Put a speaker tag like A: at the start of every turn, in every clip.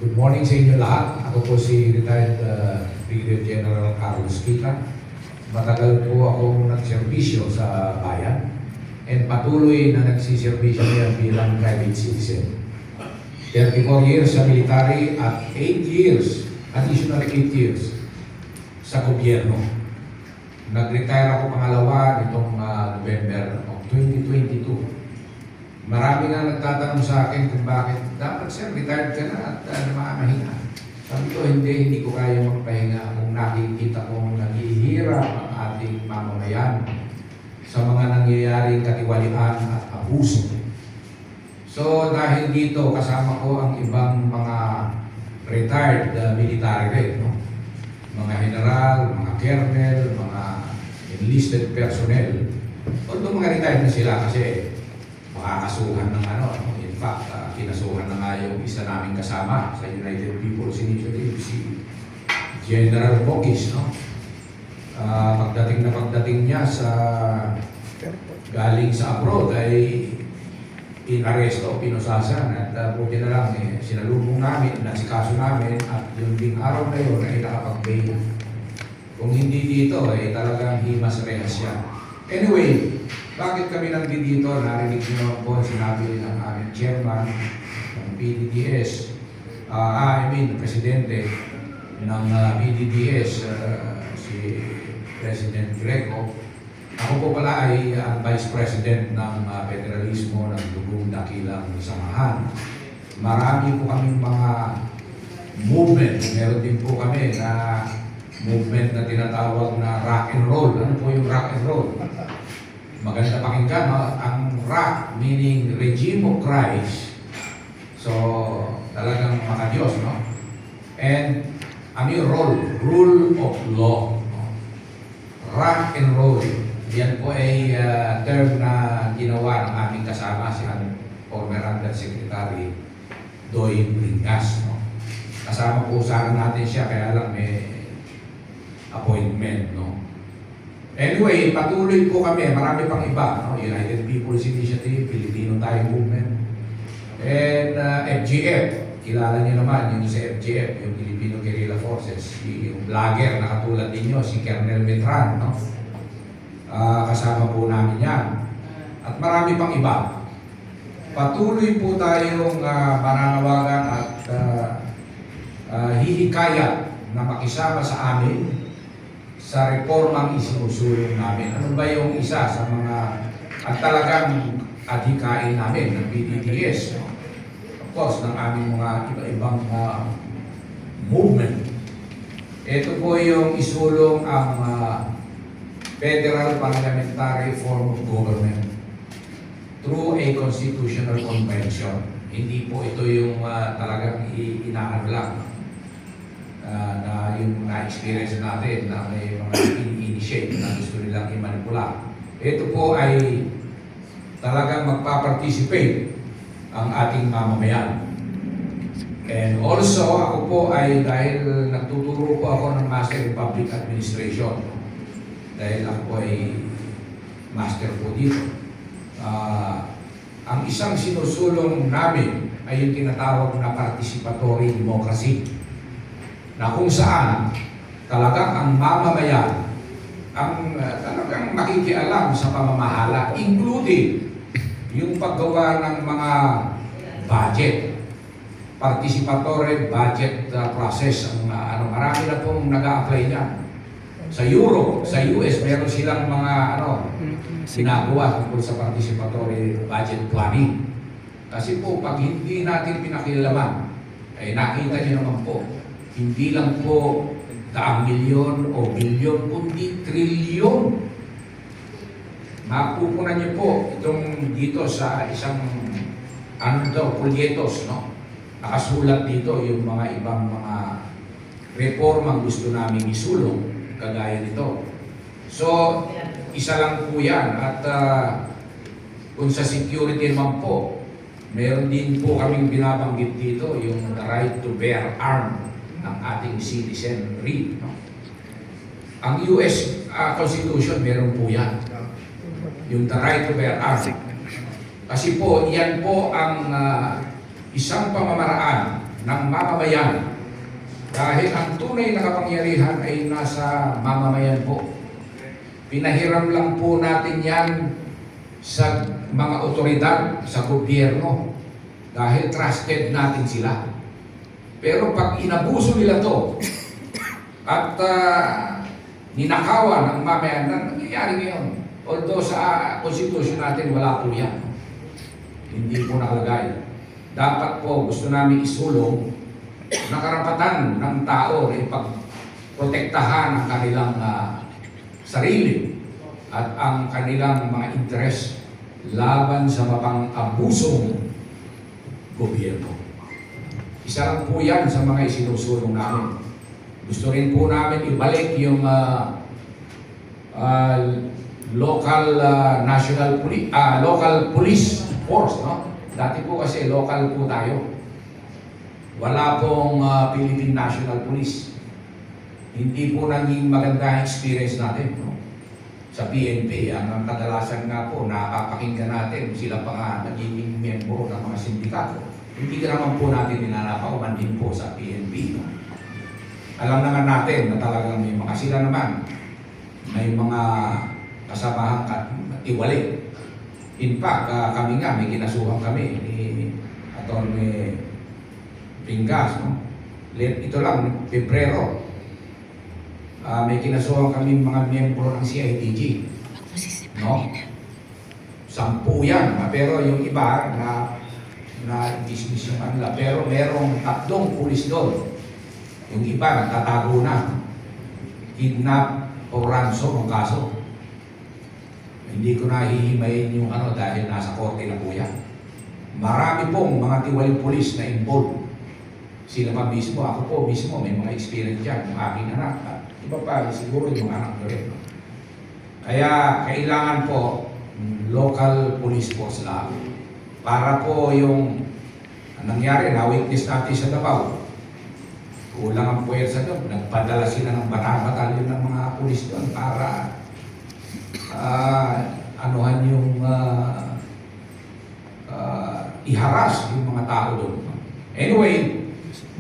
A: Good morning sa inyo lahat. Ako po si retired Brigadier General Carlos Kita. Matagal po akong nagserbisyo sa bayan and patuloy na nagsiservisyo niya bilang private citizen. 34 years sa military at 8 years, additional 8 years sa gobyerno. Nag-retire ako pangalawa nitong November of 2022. Marami na nagtatanong sa akin kung bakit dapat sir, retired ka na at makamahinga. Sabi ko, hindi ko kaya magpahinga kung nakikita kong naghihirap ang ating mamamayan sa mga nangyayaring katiwalian at abuso. So dahil dito, kasama ko ang ibang mga retired military rin, no? Mga general, mga colonel, mga enlisted personnel. Although mga retired na sila kasi makakasuhan ng in fact, kinasuhan na nga yung isa naming kasama sa United People's Initiative, si General Bokis, no? Pagdating niya sa galing sa abroad ay inaresto, pinusasan at buti na lang sinalubong namin, nasikaso namin at yung ding araw na yun ay nakapag-bail. Kung hindi dito ay talagang himas rehas siya. Anyway, bakit kami nandito? Narinig niyo po, sinabi ng aming chairman ng PDDS, presidente ng PDDS, si President Greco. Ako po pala ay Vice President ng Federalismo ng Dugong Dakilang Samahan. Marami po kaming mga movement. Meron din po kami na movement na tinatawag na rock and roll. Ano po yung rock and roll? Maganda pakinggan, no? Ang rock meaning regime of Christ. So, talagang makadiyos, no? And yung rule of law. No? Rock and roll. Yan po ay term na ginawa ng aming kasama, si former Undersecretary Doy Bringas. No? Kasama po sana natin siya, kaya lang may appointment, no? Anyway, patuloy po kami, marami pang iba, no? United People's Initiative, Filipino Tayo Movement, and FGF, kilala niyo naman yung sa FGF, yung Filipino Guerrilla Forces, yung vlogger na katulad ninyo, si Colonel Metran, no? Kasama po namin yan. At marami pang iba. Patuloy po tayong mananawagan at hihikayat na makisama sa amin sa reformang isinusulong namin. Ano ba yung isa sa mga at talagang adhikain namin ng PDDS, no? Of course, ng aming mga iba-ibang movement. Ito po yung isulong ang Federal Parliamentary Form of Government through a Constitutional Convention. Hindi po ito yung talagang inaano lang na yung na-experience natin na may mga in-initiate na gusto nilang i-manipula. Ito po ay talagang magpa-participate ang ating mamamayan. And also, ako po ay dahil nagtuturo po ako ng Master in Public Administration. Dahil ako po ay master po dito. Ang isang sinusulong namin ay yung tinatawag na participatory democracy, na kung saan talagang ang mamamayan ang talagang makikialam sa pamamahala, including yung paggawa ng mga budget, participatory budget process. Marami na pong nag-a-apply niyan. Sa Europe, sa US, meron silang mga ginagawa tungkol sa participatory budget planning. Kasi po, pag hindi natin pinakilaman, ay nakita niyo naman po, hindi lang po daang milyon o bilyon, kundi trilyon. Mapupunan niyo po itong dito sa isang polyetos, no? Nakasulat dito yung mga ibang mga reformang gusto namin isulong, kagaya nito. So, isa lang po yan. At kung sa security naman po, meron din po kaming binabanggit dito yung the right to bear arm ng ating citizenry. No? Ang US Constitution, meron po yan. Yung the right to bear arm. Kasi po, yan po ang isang pamamaraan ng mamamayan. Dahil ang tunay na kapangyarihan ay nasa mamamayan po. Pinahiram lang po natin yan sa mga otoridad, sa gobyerno, dahil trusted natin sila. Pero pag inabuso nila to at ninakawan ng mamayanan, nangyayari ngayon. Although sa konstitusyon natin wala po yan. Hindi po nakalagay. Dapat po gusto namin isulong na karapatan ng tao ay pagprotektahan ang kanilang sarili at ang kanilang mga interes laban sa mapang-abusong gobyerno. Isa lang po yan sa mga isinusulong namin. Gusto rin po namin ibalik yung local police force, no? Dati po kasi local po tayo. Wala pong Philippine National Police. Hindi po naging maganda ang experience natin, no? Sa PNP, ang kadalasan nga po, nakapakinggan natin, sila pa nga nagiging miyembro ng mga sindikato. Hindi ka naman po natin ninanapakuman din po sa PNP, no? Alam naman natin na talagang may mga sila naman, may mga kasamahan iwali. In fact, kami nga, may kinasuhan kami ni Atty. Pingas, no? Ito lang, Pebrero. May kinasuhan kami mga miyembro ng CIDG. No? 10 yan. Pero yung iba na dismiss yung kanila. Pero merong 3 pulis doon. Yung iba nagtatago na. Kidnap o ransom ang kaso. Hindi ko na hihimayin yung dahil nasa korte na po yan. Marami pong mga tiwaling pulis na involved. Sila pa mismo, ako po mismo, may mga experience dyan, yung aking anak. At iba pa, siguro yung mga anak ko rin. Kaya kailangan po local police force lang. Para po yung nangyari, na-witness natin sa Davao. Kulang ang puwersa doon. Nagpadala sila ng batalyon ng mga pulis doon para anuhan yung iharas yung mga tao doon. Anyway,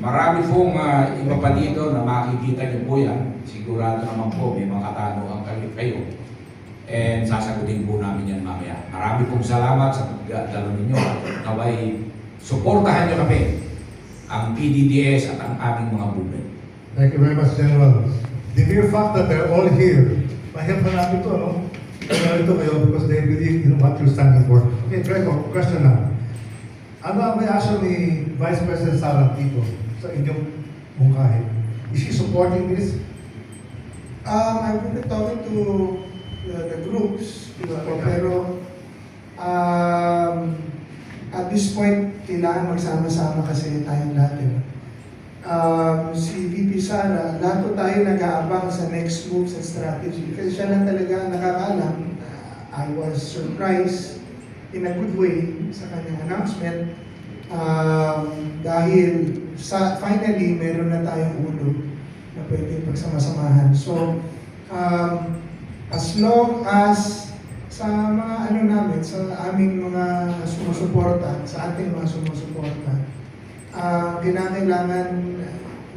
A: marami pong iba pa dito na makikita niyo po yan. Sigurado naman po may mga katanungan kayo. And sasagutin po namin yan mamaya. Marami pong salamat sa pagdalo ninyo. Naway, suportahan niyo kami, ang PDDS at ang aming mga movement.
B: Thank you very much, General. The mere fact that they're all here, mahirap na natin ito, no? Kaya ito kayo because they believe in what you're standing for. Okay, Greco, question na. Ano ang reaction ni Vice President Sara dito sa inyong mungkahi? Is she supporting this?
C: I've been talking to the groups, pero at this point, kailangan magsama-sama kasi tayong lahat. Si VP Sara, lahat po tayo nag-aabang sa next moves and strategy. Kasi siya lang talaga nakakaalam. I was surprised in a good way sa kanyang announcement. Dahil finally, meron na tayong ulo na pwede pagsama-samahan. So, as long as sa mga namin, sa aming mga sumusuporta, sa ating mga sumusuporta, kinakailangan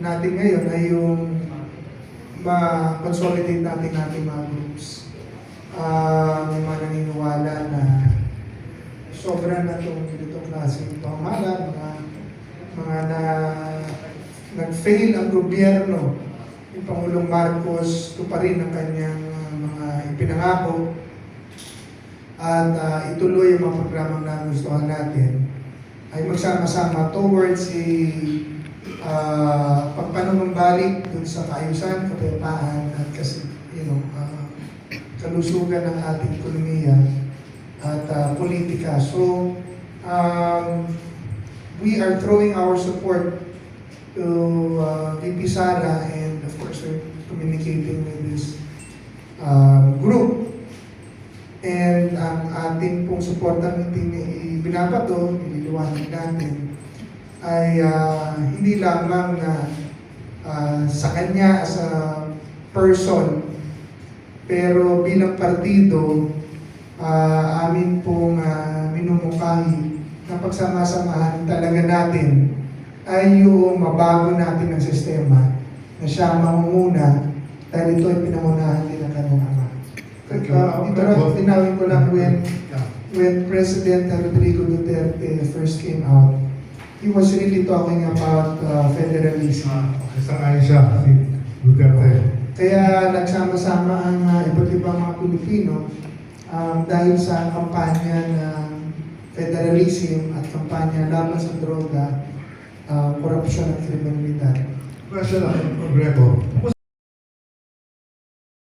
C: natin ngayon ay yung ma-consolidate natin ating mga groups. May mga naniniwala na sobra na itong ganitong klaseng pamahala, mga nag-fail ang gobyerno. Yung Pangulong Marcos, ito pa rin ang kanyang mga ipinangako at ituloy ang mga programang nagustuhan natin ay magsama-sama towards pagpanunumbalik dun sa kaayusan, kapayapaan at kalusugan ng ating ekonomiya at politika. So, we are throwing our support to VP Sara, and of course we're communicating with this group. And ang ating pong supportang binabato, nililiwanag natin, ay hindi lamang na sa kanya as a person, pero bilang partido, amin pong minumungkahi na pagsama-samahan talaga natin ay yung mabago natin ang sistema na siya ang mangunguna dahil ito ay pinamunahan din ng kanyang ama. Dito lang, tinawin ko lang when President Rodrigo Duterte first came out, he was really talking about federalism.
B: Okay, sangayon siya, si Duterte.
C: Kaya nagsama-sama ang iba't ibang mga Pilipino dahil sa kampanya ng federalism at kampanya laban sa droga, korupsyon at kriminalidad.
B: Question lang, Greco.